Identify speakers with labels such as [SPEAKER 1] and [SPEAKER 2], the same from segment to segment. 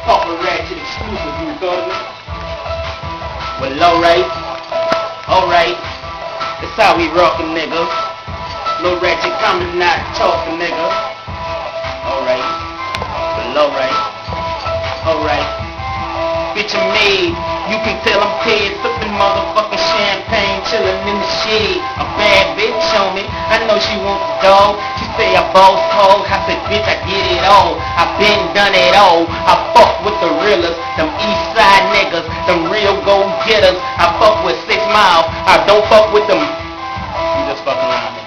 [SPEAKER 1] Off a ratchet exclusive, you feel me? Well, alright. That's how we rockin', nigga. No ratchet coming, not talking, nigga. Alright. Well, alright. Bitch, I'm made. You can tell I'm paid. Sippin' motherfucking champagne, chillin' in the shade. A bad bitch on me. I know she wants the dog. She say I boss hog. I said, bitch, I get it all. I been done it all. I fuck with the realest, them east side niggas, them real go-getters. I fuck with 6 Mile. I don't fuck with them. You just fucking around.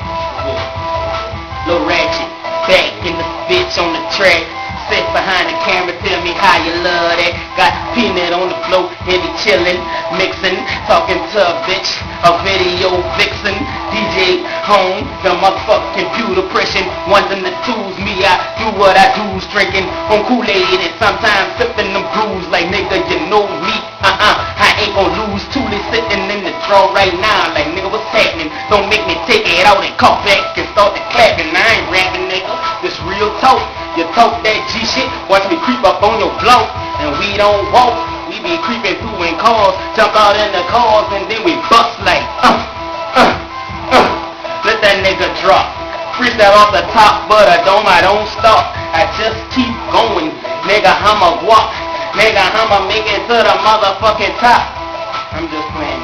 [SPEAKER 1] Lil Ratchet, back in the bitch on the track. Sit behind the camera, tell me how you love that. Got peanut on the floor, and he chillin', mixin', talking to a bitch, a video vixen, DJ home, the motherfucking computer pressing, ones and the twos. Me, I do what I do's, drinking on Kool-Aid and sometimes sipping them brews. Like nigga, you know me, I ain't gon' lose. Toolie sitting in the draw right now, like nigga, what's happening? Don't make me take it out and come back and start the clapping. I ain't rapping, nigga, this real talk. You talk that G shit, watch me creep up on your block. And we don't walk, we be creeping through in cars. Jump out in the cars and then we bust like let that nigga drop. Freestyle off the top, but I don't stop. I just keep going. Nigga, I'ma walk. Nigga, I'ma make it to the motherfucking top. I'm just playing.